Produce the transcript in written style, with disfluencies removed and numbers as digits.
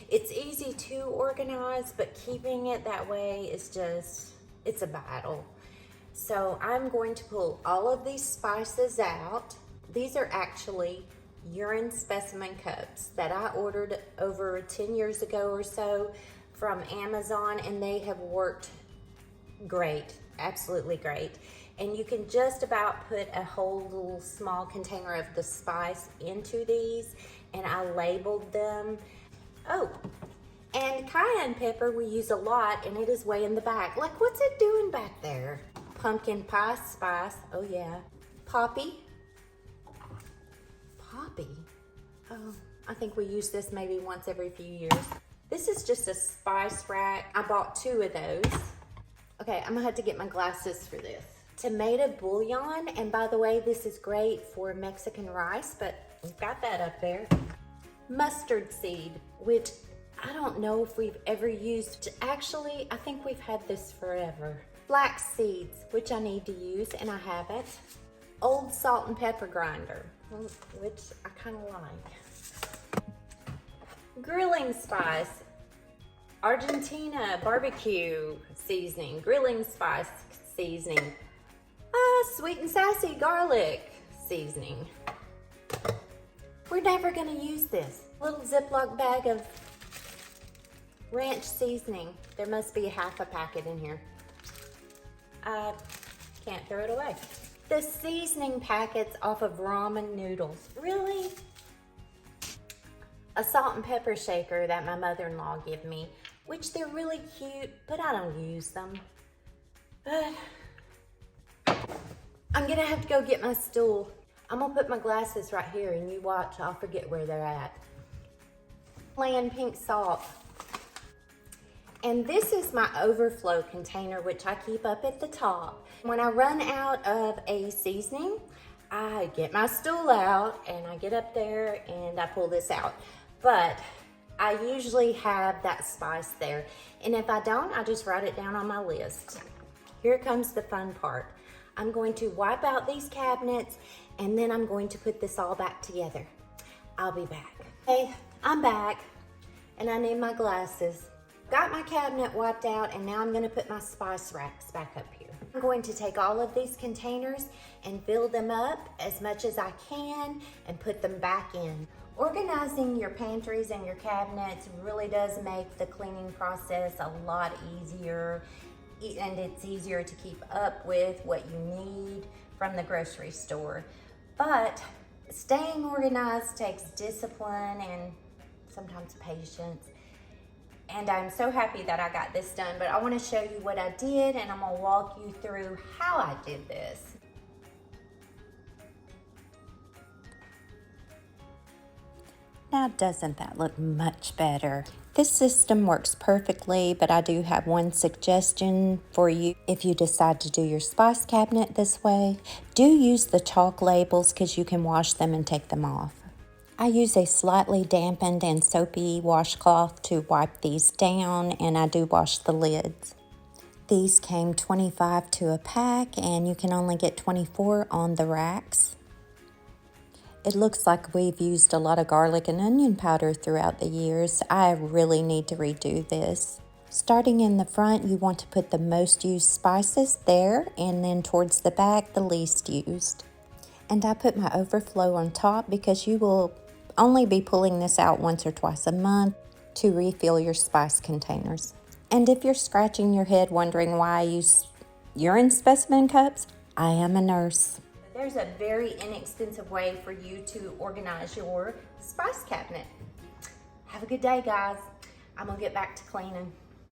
It's easy to organize, but keeping it that way is just, it's a battle. So I'm going to pull all of these spices out. These are actually urine specimen cups that I ordered over 10 years ago or so from Amazon, and they have worked great, absolutely great. And you can just about put a whole little small container of the spice into these, and I labeled them. Oh, and cayenne pepper we use a lot, and it is way in the back. Like, what's it doing back there? Pumpkin pie spice, oh yeah. Poppy. Oh, I think we use this maybe once every few years. This is just a spice rack. I bought 2 of those. Okay, I'm gonna have to get my glasses for this. Tomato bouillon, and by the way, this is great for Mexican rice, but we've got that up there. Mustard seed, which I don't know if we've ever used. Actually, I think we've had this forever. Flax seeds, which I need to use, and I haven't. Old salt and pepper grinder, which I kind of like. Grilling spice, Argentina barbecue seasoning, grilling spice seasoning, sweet and sassy garlic seasoning. We're never gonna use this. Little Ziploc bag of ranch seasoning. There must be half a packet in here. I can't throw it away. The seasoning packets off of ramen noodles. Really? A salt and pepper shaker that my mother-in-law gave me, which they're really cute, but I don't use them. I'm gonna have to go get my stool. I'm gonna put my glasses right here and you watch, I'll forget where they're at. Plain pink salt. And this is my overflow container, which I keep up at the top. When I run out of a seasoning, I get my stool out and I get up there and I pull this out. But I usually have that spice there. And if I don't, I just write it down on my list. Here comes the fun part. I'm going to wipe out these cabinets and then I'm going to put this all back together. I'll be back. Hey, I'm back and I need my glasses. Got my cabinet wiped out and now I'm gonna put my spice racks back up here. I'm going to take all of these containers and fill them up as much as I can and put them back in. Organizing your pantries and your cabinets really does make the cleaning process a lot easier, and it's easier to keep up with what you need from the grocery store. But staying organized takes discipline and sometimes patience. And I'm so happy that I got this done, but I want to show you what I did and I'm gonna walk you through how I did this. Now, doesn't that look much better? This system works perfectly, but I do have one suggestion for you. If you decide to do your spice cabinet this way, do use the chalk labels because you can wash them and take them off. I use a slightly dampened and soapy washcloth to wipe these down, and I do wash the lids. These came 25 to a pack, and you can only get 24 on the racks. It looks like we've used a lot of garlic and onion powder throughout the years. I really need to redo this. Starting in the front, you want to put the most used spices there, and then towards the back, the least used. And I put my overflow on top because you will only be pulling this out once or twice a month to refill your spice containers. And if you're scratching your head wondering why I use urine specimen cups, I am a nurse. There's a very inexpensive way for you to organize your spice cabinet. Have a good day, guys. I'm gonna get back to cleaning.